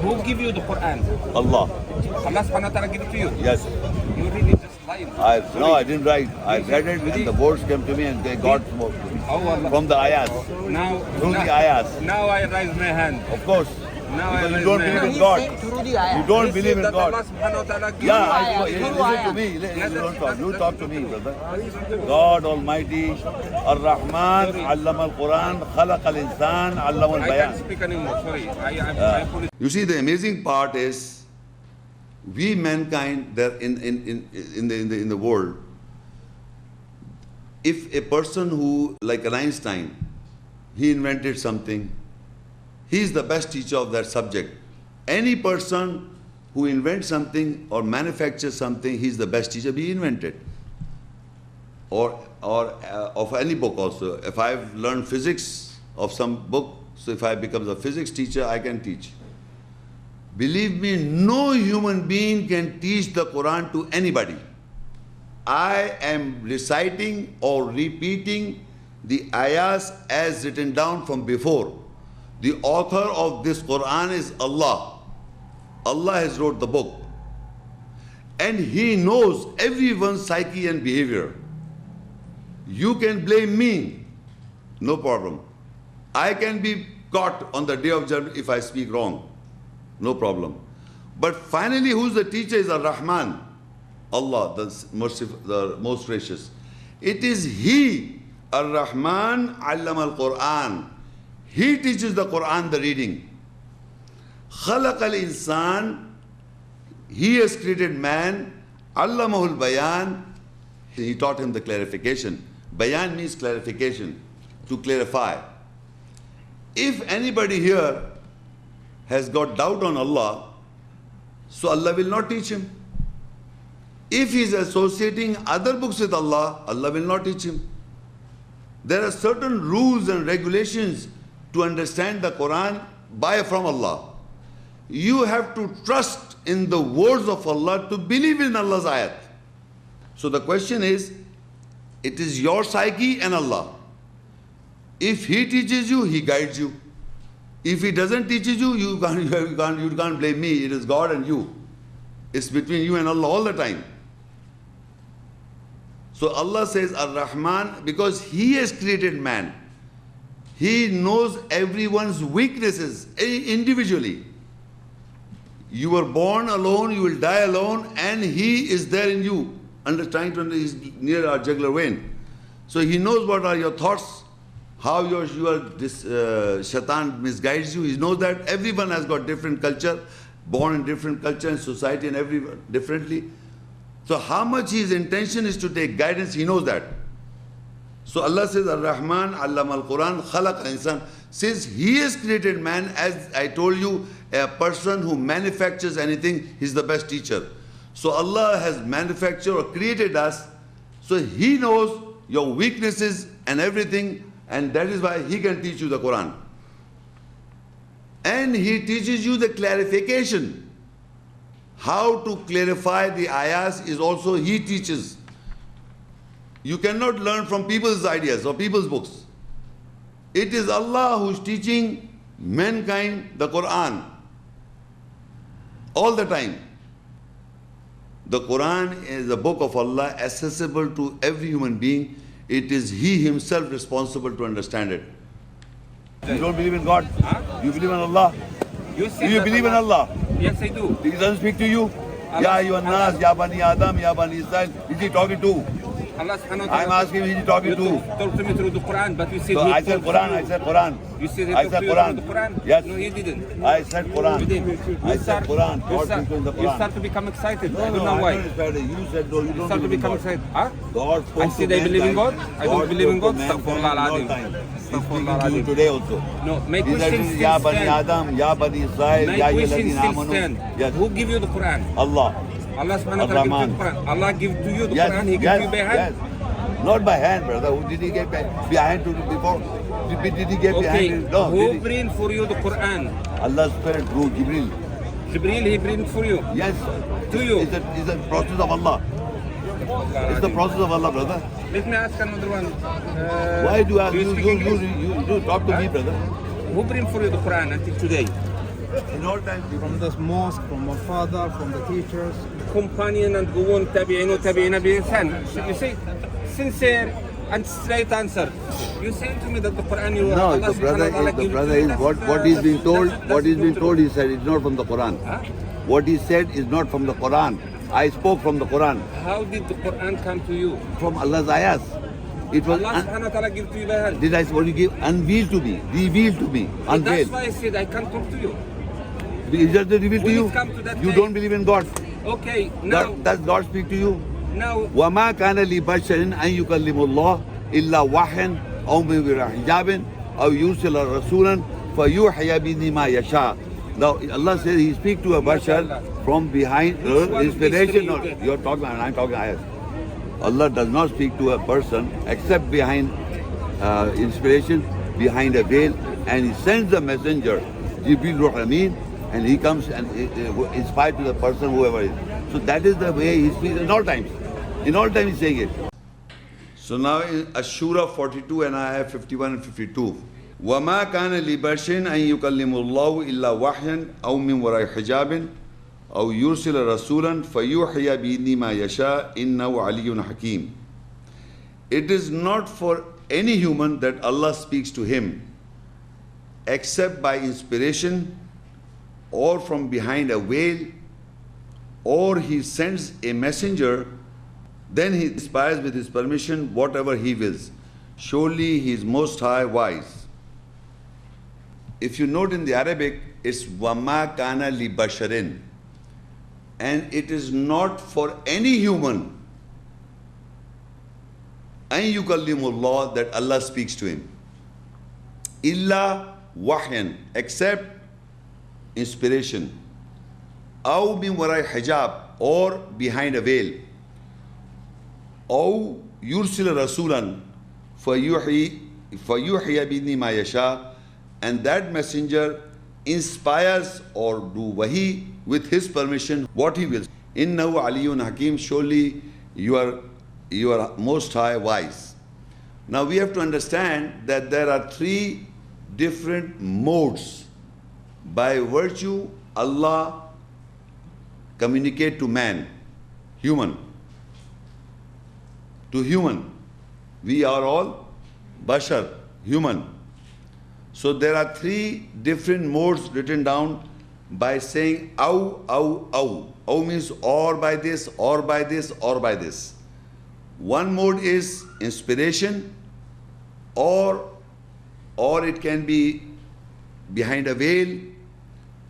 Who give you the Quran? Allah. Allah subhanahu wa ta'ala give it to you. Yes. You really just lying. No, I didn't write. I read it and the words came to me and they got from the ayahs. Now, Through the ayahs. Now I raise my hand. Of course. Now I Because raise you don't my believe hand. in God. Through the ayah. You don't He believe said in that God. Allah subhanahu wa ta'ala give Yeah, you listen to me. You don't talk. You talk to me, brother. God Almighty, Ar-Rahman, Allama al-Quran, Khalaq al-Insan, Allama I al-Bayan. can't speak anymore. Sorry. I apologize. You see, the amazing part is, we mankind that in the world, if a person who, like an Einstein, he invented something, he is the best teacher of that subject. Any person who invents something or manufactures something, he is the best teacher he invented. Or of any book also. If I've learned physics of some book, so if I become a physics teacher, I can teach. Believe me, no human being can teach the Quran to anybody. I am reciting or repeating the ayahs as written down from before. The author of this Quran is Allah. Allah has wrote the book. And He knows everyone's psyche and behavior. You can blame me, no problem. I can be caught on the day of judgment if I speak wrong. No problem. But finally, who's the teacher is Ar-Rahman. Allah, the merciful, the most gracious. It is He, Ar-Rahman, Allama al-Quran. He teaches the Quran, the reading. Khalaq al-Insan, He has created man. Allamahu al-Bayan, He taught him the clarification. Bayan means clarification, to clarify. If anybody here has got doubt on Allah, so Allah will not teach him. If he is associating other books with Allah, Allah will not teach him. There are certain rules and regulations to understand the Quran from Allah. You have to trust in the words of Allah to believe in Allah's ayat. So the question is, it is your psyche and Allah. If He teaches you, He guides you. If He doesn't teach you, you can't blame me. It is God and you. It's between you and Allah all the time. So Allah says Ar-Rahman because He has created man. He knows everyone's weaknesses individually. You were born alone, you will die alone, and He is there in you, He's near our jugular vein. So He knows what are your thoughts, how your shaitan misguides you. He knows that everyone has got different culture, born in different culture and society and everyone differently. So how much his intention is to take guidance, He knows that. So Allah says, Ar-Rahman, Allama al-Quran, Khalaq al-Insan. Since He has created man, as I told you, a person who manufactures anything, he's the best teacher. So Allah has manufactured or created us, so He knows your weaknesses and everything, and that is why He can teach you the Quran. And He teaches you the clarification. How to clarify the ayahs is also He teaches. You cannot learn from people's ideas or people's books. It is Allah who is teaching mankind the Quran all the time. The Quran is the book of Allah, accessible to every human being. It is He Himself responsible to understand it. You don't believe in God? Huh? You believe in Allah? You Do you believe in Allah? Yes, I do. He doesn't speak to you? Ya ayyuhan nas, ya bani Adam, ya bani Israel. Is He talking to? Allah subhanahu wa ta'ala. I'm asking him, is He talking to? Talk to me through the Quran, but you said So He I said talked to Quran, you. I said Quran. You said He I talked said to you Quran. through the Quran? Yes. No, He didn't. I said Quran. You didn't. I said Quran. God speaks in the You Quran. start to become excited. I No, don't know I why. don't expect it. You said no, you You don't start to believe in become God. excited. Huh? God spoke I said to I believe in God. mankind. I don't believe in God. spoke to Astaghfirullah mankind al-Azim. all time. He's speaking Astaghfirullah to you al-Azim. today also. No, my He question said, still Ya bani stand. Adam, Ya bani Israel, My Ya question ayyuhalladhina still amanu. stand. Yes. Who give you the Quran? Allah. Allah subhanahu wa ta'ala give you Ar-Rahman. the Quran. Allah give to you the Yes, Quran. He yes, give you by hand. yes. Not by hand, brother. Who did He get behind to before? Did He get Okay, behind? No. who Did he? bring for you the Quran? Allah's Spirit through Jibril. Jibreel, He bring for you. Yes. To you. It's a process of Allah. It's the process of Allah, brother. Let me ask another one. Why do you ask? you speak English? You talk to me, brother. Who bring for you the Quran until today? In all times. From this mosque, from my father, from the teachers. Companion and go on tabi'in tabi'ina bi-ihsan. You see, sincere and straight answer. You say to me that the Quran you No, Allah the brother subhanahu wa ta'ala is, the give brother to you, is what is being told. What is being told, he said, is not from the Quran. Huh? What he said is not from the Quran. I spoke from the Quran, How did the Quran come to you? from Allah's ayahs. It was. Allah subhanahu wa ta'ala give to you by hand. Did I say what you give? Unveiled to me, revealed to me, That's unveiled. why I said I can't talk to you. Is that revealed to When you? it come to that You day- don't believe in God. Okay, now, Does God speak to you? now, وما كان لبشر أن يكلم الله إلا وحيا أو من وراء حجاب أو يرسل رسولا فيوحي بإذنه ما يشاء. Now Allah says He speaks to a bashar from behind Which one of these inspiration. three No, you get? you're talking. I'm talking ayahs. Allah does not speak to a person except behind inspiration, behind a veil, and He sends the messenger, Jibril Ruh Amin, and he comes and inspired to the person, whoever is. So that is the way He speaks in all times. In all times He's saying it. So now in Ashura 42 and ayah 51 and 52. وَمَا كَانَ لِبَشَرٍ أَن يُكَلِّمُ اللَّهُ إِلَّا وَحْيًا أَوْ مِنْ وَرَاءِ حِجَابٍ أَوْ يُرْسِلَ رَسُولًا فَيُوحِيَ بِإِذْنِهِ مَا يَشَاءُ إِنَّهُ عَلِيٌّ حَكِيمٌ. It is not for any human that Allah speaks to him except by inspiration or from behind a veil, or He sends a messenger, then He inspires with His permission whatever He wills. Surely He is most high wise. If you note in the Arabic, it's wama kana li basharin, and it is not for any human an yukallimullah that Allah speaks to him. Illa wahyan, except inspiration. Aw min warai hijab, or behind a veil. Aw yursila rasulan fayuhiya bidni ma yasha, and that messenger inspires or do wahi with his permission what he wills. Innahu aliyun hakim, surely you are most high wise. Now we have to understand that there are three different modes by virtue Allah communicate to man, human. To human. We are all bashar, human. So there are three different modes written down by saying aw, aw, aw. Aw means or by this, or by this, or by this. One mode is inspiration, or it can be behind a veil,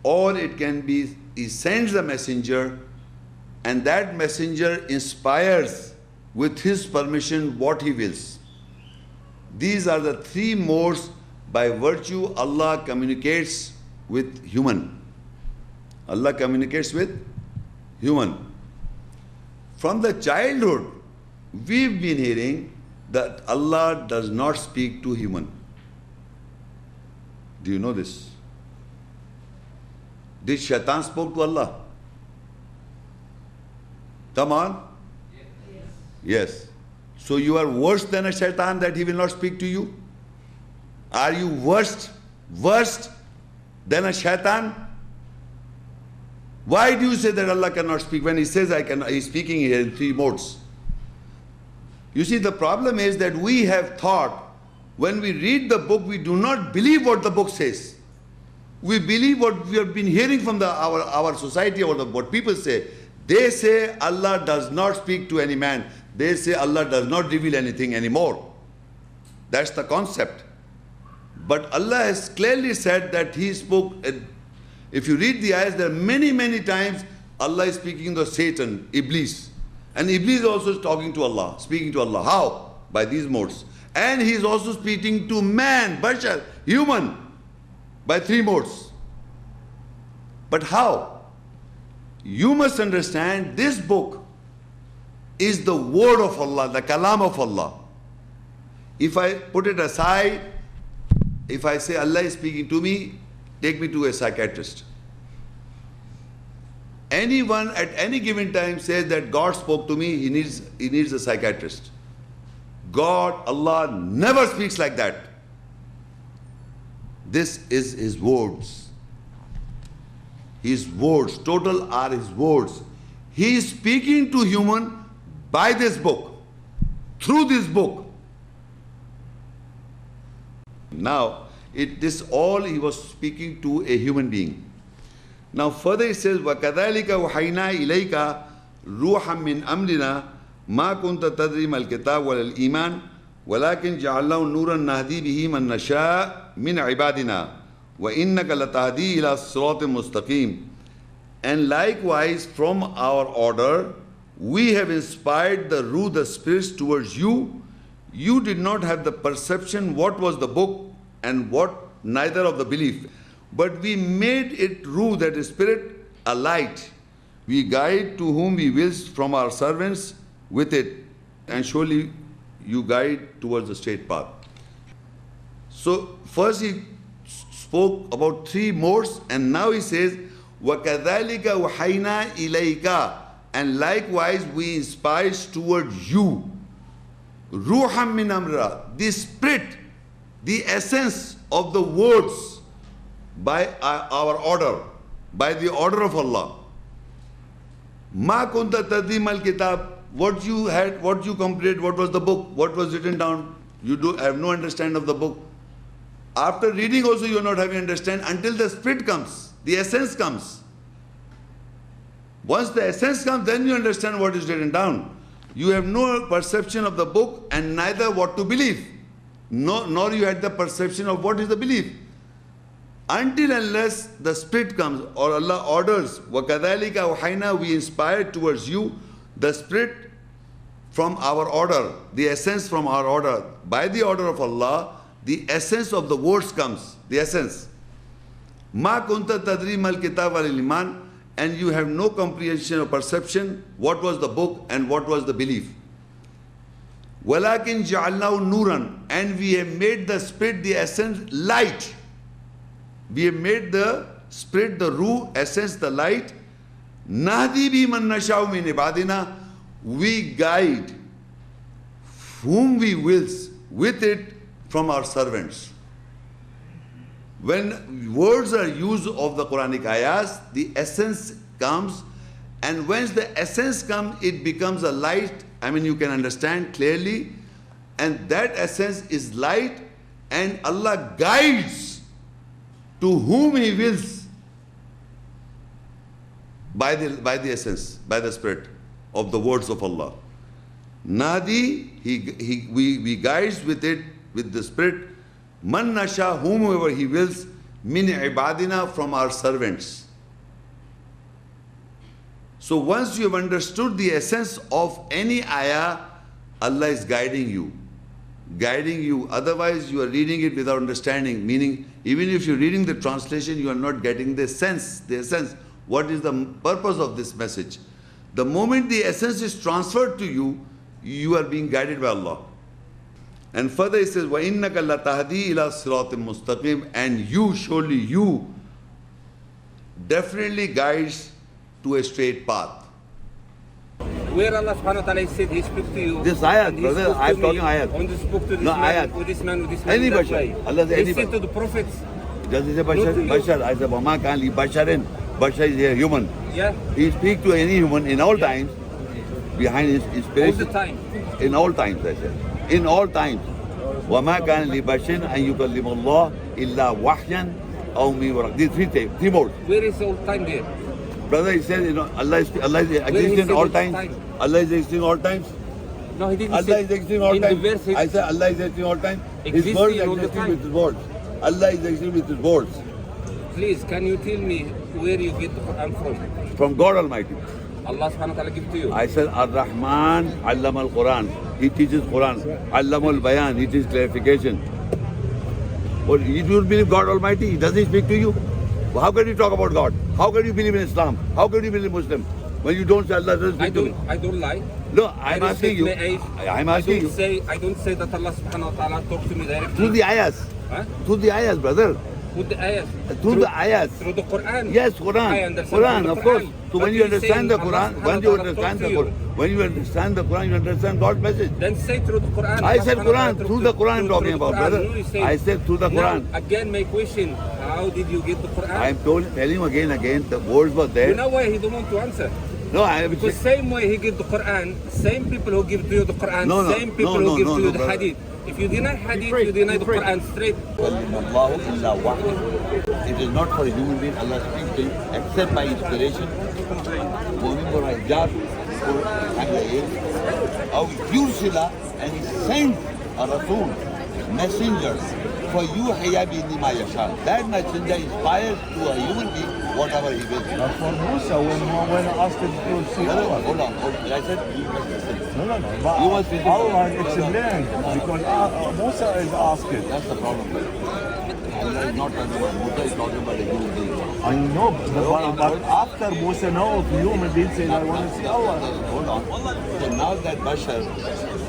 or it can be He sends a messenger, and that messenger inspires with his permission what he wills. These are the three modes by virtue Allah communicates with human. Allah communicates with human. From the childhood, we've been hearing that Allah does not speak to human. Do you know this? Did Shaitan spoke to Allah? Come on. Yes. So you are worse than a Shaitan that he will not speak to you? Are you worse than a Shaitan? Why do you say that Allah cannot speak when He says He's speaking here in three modes? You see, the problem is that we have thought when we read the book, we do not believe what the book says. We believe what we have been hearing from our society or what people say. They say Allah does not speak to any man. They say Allah does not reveal anything anymore. That's the concept. But Allah has clearly said that He spoke. If you read the ayahs, there are many times Allah is speaking to Satan, Iblis. And Iblis also is talking to Allah, speaking to Allah. How? By these modes. And he is also speaking to man, bashar, human, by three modes. But how? You must understand this book is the word of Allah, the kalam of Allah. If I put it aside, if I say Allah is speaking to me, take me to a psychiatrist. Anyone at any given time says that God spoke to me, he needs a psychiatrist. God, Allah never speaks like that. This is His words. His words, total are his words. He is speaking to human by this book, through this book. Now, this all he was speaking to a human being. Now further it says, وَكَذَلِكَ وَحَيْنَا إِلَيْكَ رُوحًا مِّنْ أَمْرِنَا مَا كُنْتَ تَدْرِي مَا الْكِتَابُ وَلَا الْإِيمَانُ وَلَكِنْ جَعَلْنَاهُ نُورًا نَهْدِي بِهِ مَن نَّشَاءُ مِنْ عِبَادِنَا وَإِنَّكَ لَتَهْدِي إِلَى صِرَاطٍ مُسْتَقِيمٍ. And likewise from our order, we have inspired the Ruh, the spirits towards you. You did not have the perception what was the book and what neither of the belief. But we made it Ruh, that is spirit, a light. We guide to whom we will from our servants with it. And surely you guide towards the straight path. So first he spoke about 3 modes, and now he says, وَكَذَلِكَ وَحَيْنَا إِلَيْكَ. And likewise we inspire towards you. Ruham min amra, the spirit, the essence of the words by our order, by the order of Allah. Ma kunta tadim al kitab, what you had, what you completed, what was the book, what was written down. You have no understanding of the book. After reading also you are not having understand until the spirit comes, the essence comes. Once the essence comes, then you understand what is written down. You have no perception of the book and neither what to believe. Nor you had the perception of what is the belief. Until unless the spirit comes or Allah orders, وَكَذَلِكَ وَحَيْنَا, we inspire towards you the spirit from our order, the essence from our order. By the order of Allah, the essence of the words comes, the essence. مَا كُنْتَ تَدْرِي مَا الْكِتَابَ وَالْإِيمَانُ. And you have no comprehension or perception what was the book and what was the belief. وَلَكِنْ جَعَلْنَاهُ نُورًا. And we have made the spirit, the essence, light. We have made the spirit, the Ruh, essence, the light. نَهْدِي بِهِ مَن نَّشَاءُ مِنْ عِبَادِنَا. We guide whom we will with it from our servants. When words are used of the Quranic ayahs, the essence comes, and once the essence comes, it becomes a light. I mean, you can understand clearly, and that essence is light, and Allah guides to whom He wills by the essence, by the spirit of the words of Allah. Nadi, we guides with it, with the spirit. Man nasha, whomever He wills, min ibadina, from our servants. So once you have understood the essence of any ayah, Allah is guiding you. Guiding you. Otherwise you are reading it without understanding. Meaning, even if you're reading the translation, you are not getting the sense, the essence. What is the purpose of this message? The moment the essence is transferred to you, you are being guided by Allah. And further it says, وَإِنَّكَ لَتَهْدِي إِلَى صِرَاطٍ مُسْتَقِيمٍ. And you, surely you, definitely guides to a straight path. Where Allah subhanahu wa ta'ala said He spoke to you. This ayat, and He brother, spoke I'm to talking me, ayat. And He spoke to this No, man, ayat. with this man, with this man. Any that bashar. way. Allah said He any said bashar. to the prophets. Does He say Not to Bashar? you. Bashar. I said, وَمَا كَانَ لِي بَشَرٍ. Bashar is a human. Yeah. He speaks to any human in all times, behind his All inspiration. the time. In all times, I said. In all times. وَمَا كَانَ لِبَشَرٍ أَن يُكَلِّمَ اللَّهِ إِلَّا وَحْيًا أَوْ مِنْ وَرَقٍ. These three modes. Where is all time there? Brother, he said, Allah is existing in said all it's times. time? Allah is existing all times. No, He didn't Allah say. is existing all in the times. verse, I said Allah is existing all time. His Existing words are all the existing time. with His words. Allah is existing with His words. Please, can you tell me where you get the Quran from? From God Almighty. Allah subhanahu wa ta'ala give to you. I said Ar-Rahman Allama al-Quran. He teaches Quran. Allama al-Bayan. He teaches clarification. But you don't believe God Almighty? Does He speak to you? Well, how can you talk about God? How can you believe in Islam? How can you believe in Muslim? When you don't say Allah doesn't speak to me. I don't lie. No, I'm I asking you. respect my age. I'm asking you. I don't say that Allah subhanahu wa ta'ala talk to me directly. Through the ayahs. Huh? Through the ayahs, brother. With the ayat. Through the ayat. Through the Quran. Yes, I Quran. understand Quran, through of the course. Quran. So But when you you're understand the saying Quran, Allah when you subhanahu wa ta'ala understand talk the to you. Quran, when you understand the Quran, you understand God's message. Then say through the Quran. I Allah said subhanahu wa ta'ala Quran, talk through to- the Quran I'm through talking the about, Quran. brother. No, you say- I said through the Now, Quran. again, my question: how did you get the Quran? I'm telling you again, the words were You there. know why he don't want to answer? No, I am Because same way he give the Quran, same people who give to you the Quran, No, no, same people no, who give no, to no, you the brother. hadith. If you deny hadith, free, you deny be the free. Quran straight. Allah illa wahid. It is not for a human being Allah speaks to you except by inspiration. Moving for hijab, for أو يرسل and he sent a Rasul, messenger, for you بإذن ما يشاء. That messenger inspires to a human being whatever he will. But for Musa, when asked him to see Allah. Hold on. I said you must listen. No. But You must listen. Allah explained because Musa is asking. That's the problem. Allah is not talking about Musa, is talking about a human being. I know, but after Musa knows, the human being says, I want to see Allah. Hold on. So now that Bashar,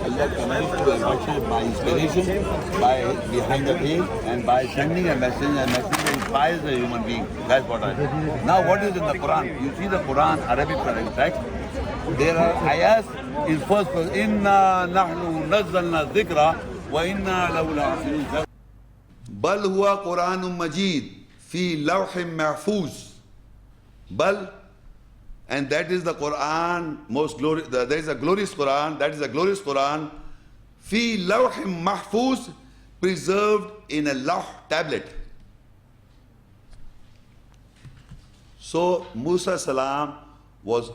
Allah committed to a Bashar by inspiration, by behind the veil, and by sending a message inspires the human being. That's what I said. Now what is in the Quran? You see the Quran, Arabic text. There are ayahs in first person. Inna nahnu nazzalna dhikra wa inna lahu lahafizun. Bal huwa Quranun Majid fi lawhim mahfuz. Bal, and that is the Quran, most glorious. There is a glorious Quran. That is a glorious Quran. Fi lawhim mahfuz, preserved in a lawh tablet. So Musa salam was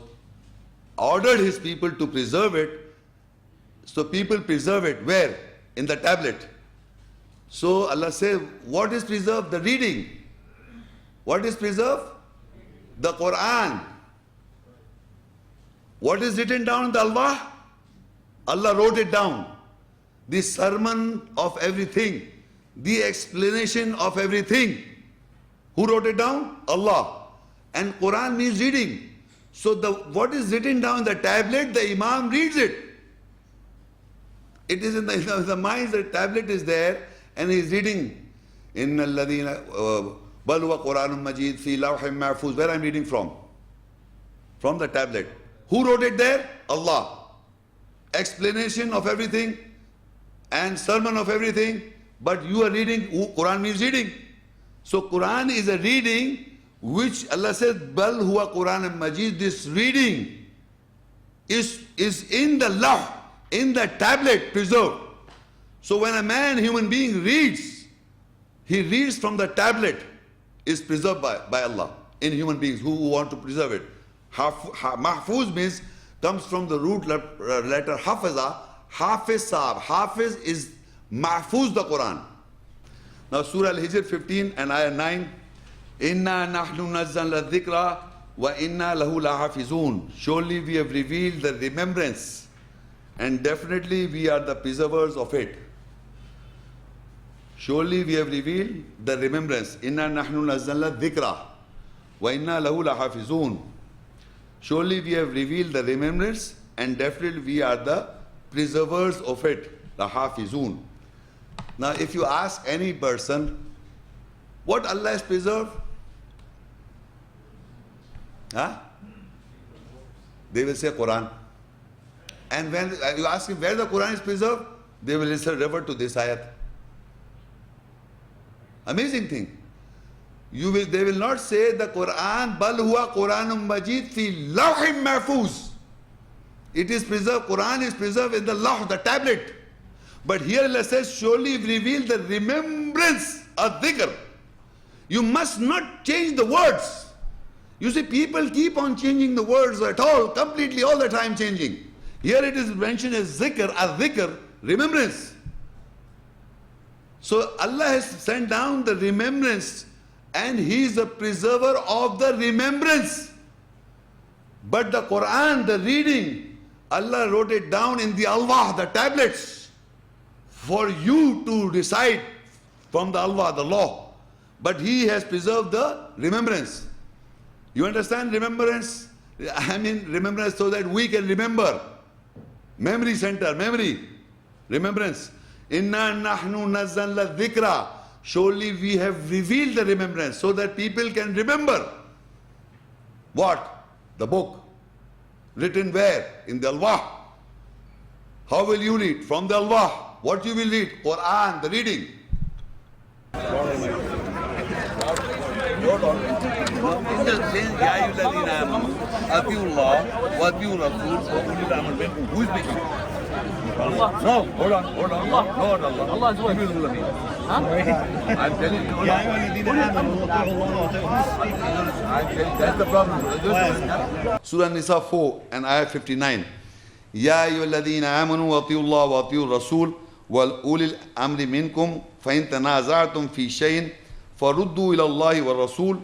ordered his people to preserve it. So people preserve it where? In the tablet. So Allah says, what is preserved? The reading. What is preserved? The Quran. What is written down in the Allah? Allah wrote it down. The sermon of everything. The explanation of everything. Who wrote it down? Allah. And Quran means reading. So what is written down in the tablet, the Imam reads it. It is in the mind, the tablet is there, and he is reading. Inna alladhina bal huwa Quranun Majid fi lawhim mahfuz. Where I am reading from? From the tablet. Who wrote it there? Allah. Explanation of everything and sermon of everything. But you are reading, Quran means reading. So Quran is a reading which Allah says, Bal huwa Quranun Majid. This reading is in the law, in the tablet preserved. So when a man, human being reads, he reads from the tablet, is preserved by Allah in human beings who want to preserve it. Mahfuz means, comes from the root letter Hafiza. Hafiz Saab. Hafiz is Mahfuz the Quran. Now Surah Al-Hijr 15 and Ayah 9. Inna nahnu nazzalna dhikra wa inna lahu lahafizun. Surely we have revealed the remembrance, and definitely we are the preservers of it. Surely we have revealed the remembrance. Inna nahnu nazzalna dhikra wa inna lahu lahafizun. Surely we have revealed the remembrance, and definitely we are the preservers of it. Lahafizun. Now if you ask any person, what Allah has preserved? Huh? They will say Quran. And when you ask him where the Quran is preserved, they will refer to this ayat. Amazing thing. They will not say the Quran, Bal huwa Quranun Majid fi lawhim mahfuz. It is preserved, Quran is preserved in the law, the tablet. But here Allah says, surely we reveal the remembrance of dhikr. You must not change the words. You see, people keep on changing the words at all, completely, all the time changing. Here it is mentioned as zikr, dhikr, remembrance. So Allah has sent down the remembrance, and He is the preserver of the remembrance. But the Quran, the reading, Allah wrote it down in the alwah, the tablets, for you to recite from the alwah, the law. But He has preserved the remembrance. You understand remembrance? I mean remembrance so that we can remember. Memory center, memory, remembrance. Inna nahnu nazzalna dhikra. surely we have revealed the remembrance so that people can remember. What? The book. Written where? In the Alwah. How will you read? From the Alwah. What you will read? Quran, the reading. Who is speaking? No, hold on. Allah is what? I'm telling you. That's the problem. Surah Nisa 4 and Ayah 59. Ya ayyuhalladhina amanu wa ati'u Allah wa ati'u Rasul wal ulil amri minkum fa in tanaza'tum fi shay'in faruddu ila Allah wa Rasul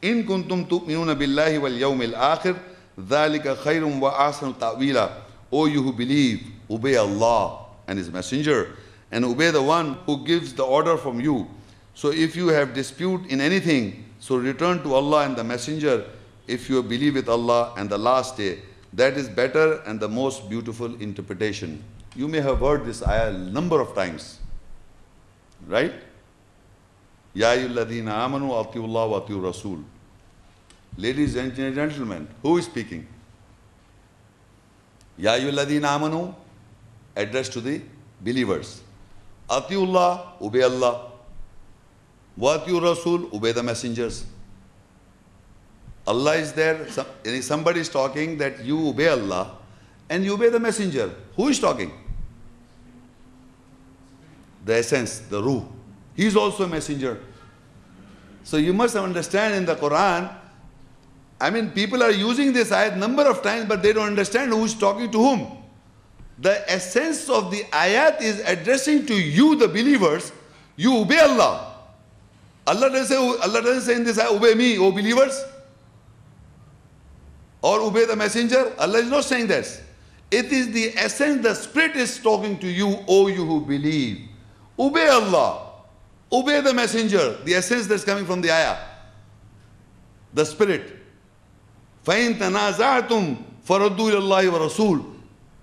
in kuntum tu'minuna billahi wal yawmil akhir dhalika khayrun wa ahsanu ta'wila. O you who believe, obey Allah and His Messenger and obey the one who gives the order from you. So if you have dispute in anything, so return to Allah and the Messenger if you believe with Allah and the last day. That is better and the most beautiful interpretation. You may have heard this ayah a number of times. Right? Ya ayyuhalladhina amanu ati'u Allah wa ati'u Rasul. Ladies and gentlemen, who is speaking? Ya ayyuhalladhina amanu, addressed to the believers. Ati'u Allah, obey Allah. Wa ati'u Rasul, obey the messengers. Allah is there, somebody is talking that you obey Allah and you obey the messenger. Who is talking? The essence, the ruh. He is also a messenger. So you must understand in the Quran, I mean, people are using this ayat number of times, but they don't understand who is talking to whom. The essence of the ayat is addressing to you, the believers, you obey Allah. Allah doesn't say in this ayat, obey me, O believers. Or obey the messenger. Allah is not saying this. It is the essence, the spirit is talking to you, O you who believe. Obey Allah. Obey the messenger. The essence that's coming from the ayah. The spirit. فَإِن تَنَازَعْتُمْ فَرَدُّوا إِلَى اللَّهِ وَرَسُولِ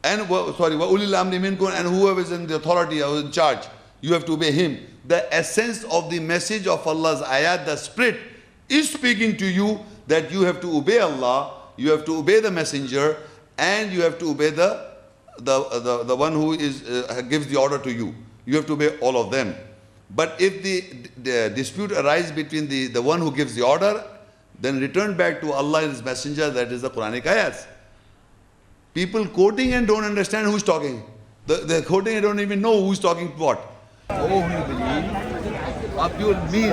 and وَأُولِي الْأَمْرِ مِنْكُمْ, and whoever is in the authority or in charge, you have to obey him. The essence of the message of Allah's ayat, the spirit, is speaking to you that you have to obey Allah, you have to obey the messenger, and you have to obey the one who is gives the order to you. You have to obey all of them. But if the dispute arises between the one who gives the order, then return back to Allah and His messenger, that is the Quranic ayats. People quoting and don't understand who's talking. They're quoting and don't even know who's talking what. Oh, you believe. Up you me. You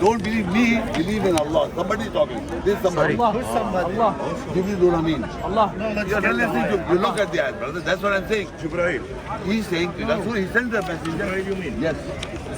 don't believe me, believe in Allah. Somebody is talking. This is somebody. Who's somebody? Give me what I mean. Allah. You're not listening to. You look at the ayat, brother. That's what I'm saying. Jibreel. He's saying, that's what he sent the messenger. What do you mean? Yes.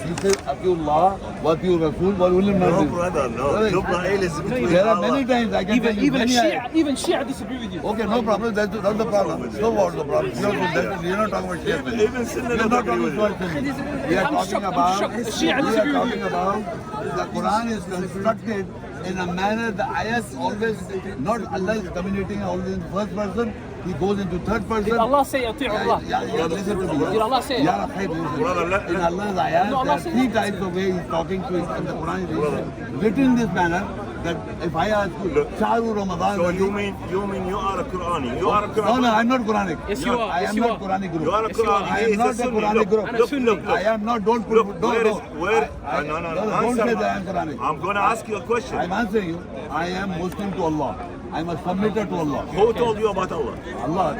He says, Atiullah, wa atiur Rasul, wa ulil No, amri. brother, no. Jibreel is between There are Allah. many times I can tell you many ayat. Even Shia disagree with you. Okay, no problem. That's not the problem. So what's the problem? You're not talking about Shia. Even Sunnah We're don't not agree talking with about you. Sunni. We are talking about the Quran is constructed in a manner, the ayats always, not Allah is communicating always in first person, He goes into third person. Did Allah say ati'u Allah? Yeah, listen to me. Did Allah say it? Yeah, Hyde, listen. In Allah's ayat, No, Allah there are said three it. types of way He's talking to us, and the Quran is written in this manner that if I ask you, Shahru Ramadan. So you mean you are a Qurani? You are a Qurani? No, I'm not Quranic. Yes, you are. I Yes, am you not are. Quranic group. You are a Qurani. I He am is not a a Sunni. Quranic group. Look. I am not, don't put, Look, don't, where is, don't. where, No, no, don't answer say me. that I am Quranic. I'm going to ask you a question. I'm answering you. I am Muslim to Allah. I'm a submitter to Allah. Who told you about Allah?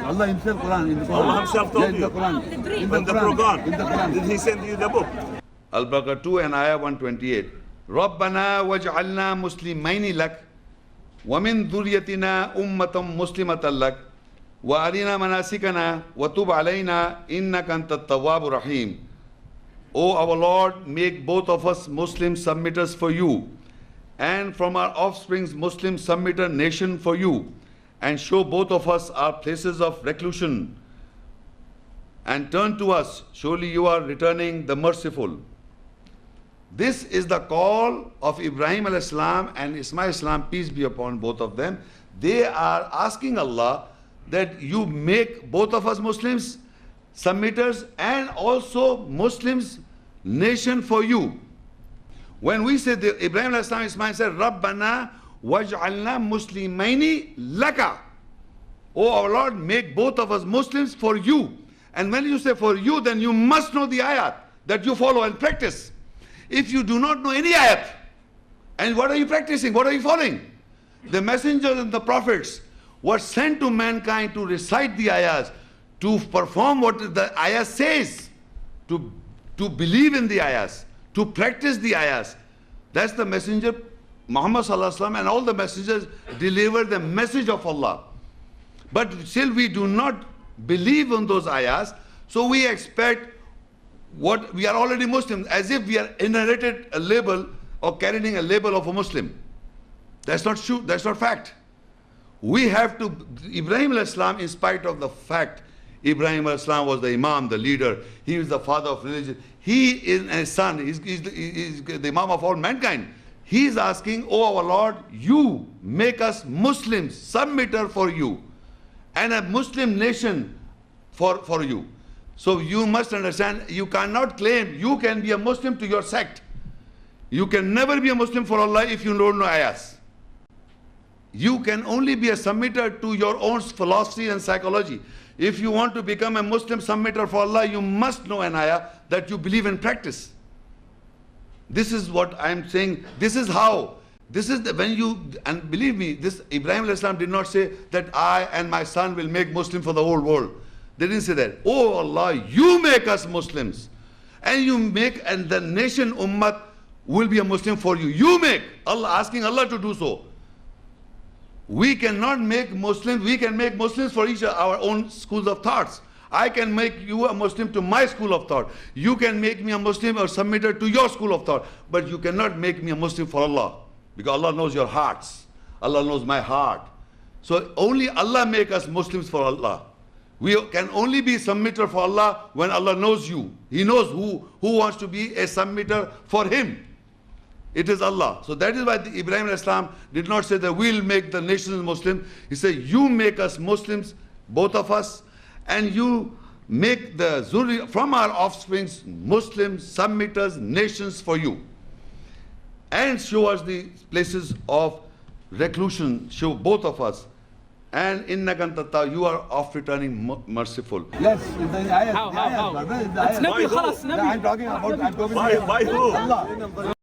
Allah Himself, Quran, in the Quran. Allah Himself told in you. the Quran. In the In the Quran. In the Quran. Did Quran. He send you the book? Al-Baqarah 2 and Ayah 128. رَبَّنَا وَاجْعَلْنَا مُسْلِمَيْنِ لَكَ وَمِنْ ذُرِّيَّتِنَا أُمَّةً مُسْلِمَةً لَكَ وَأَرِنَا مَنَاسِكَنَا وَتُبْ عَلَيْنَا إِنَّكَ أَنْتَ التَّوَّابُ الرَّحِيمُ. O our Lord, make both of us Muslim submitters for you, and from our offsprings Muslim submitter nation for you, and show both of us our places of reclusion, and turn to us, surely you are returning the merciful. This is the call of Ibrahim alayhis salam and Ismail alayhis salam, peace be upon both of them. They are asking Allah that you make both of us Muslims, submitters, and also Muslims nation for you. When we say the Ibrahim alayhi salam, Ismail said, Rabbana waj'alna muslimaini laka. Oh our Lord, make both of us Muslims for you. And when you say for you, then you must know the ayat that you follow and practice. If you do not know any ayat, and what are you practicing? What are you following? The messengers and the prophets were sent to mankind to recite the ayahs, to perform what the ayah says, to believe in the ayahs, to practice the ayahs. That's the messenger, Muhammad sallallahu alaihi wasallam, and all the messengers deliver the message of Allah. But still we do not believe in those ayahs, so we expect what we are already Muslims, as if we are inherited a label or carrying a label of a Muslim. That's not true, that's not fact. We have to, Ibrahim alayhi salam, in spite of the fact Ibrahim alayhi salam was the Imam, the leader, he was the father of religion, he is a son, he's the Imam of all mankind. He is asking, oh our Lord, you make us Muslims, submitter for you, and a Muslim nation for you. So you must understand, you cannot claim you can be a Muslim to your sect. You can never be a Muslim for Allah if you don't know ayahs. You can only be a submitter to your own philosophy and psychology. If you want to become a Muslim submitter for Allah, you must know an ayah that you believe and practice. This is what I'm saying. This is how. This is when you, and believe me, this Ibrahim alayhi salam did not say that I and my son will make Muslim for the whole world. They didn't say that. Oh Allah, you make us Muslims. And you make, and the nation ummah will be a Muslim for you. You make. Allah, asking Allah to do so. We cannot make Muslims, we can make Muslims for each our own schools of thoughts. I can make you a Muslim to my school of thought. You can make me a Muslim or submitter to your school of thought. But you cannot make me a Muslim for Allah. Because Allah knows your hearts. Allah knows my heart. So only Allah make us Muslims for Allah. We can only be submitter for Allah when Allah knows you. He knows who wants to be a submitter for Him. It is Allah. So that is why the Ibrahim alayhi salam did not say that we'll make the nations Muslim. He said, you make us Muslims, both of us, and you make the zurri from our offsprings Muslims, submitters, nations for you. And show us the places of reclusion, show both of us. And innaka anta, you are oft returning merciful. Yes, in the ayat. How? brother, in the It's ayat. Nabi, خلاص, Nabi. I'm talking about By who? Allah.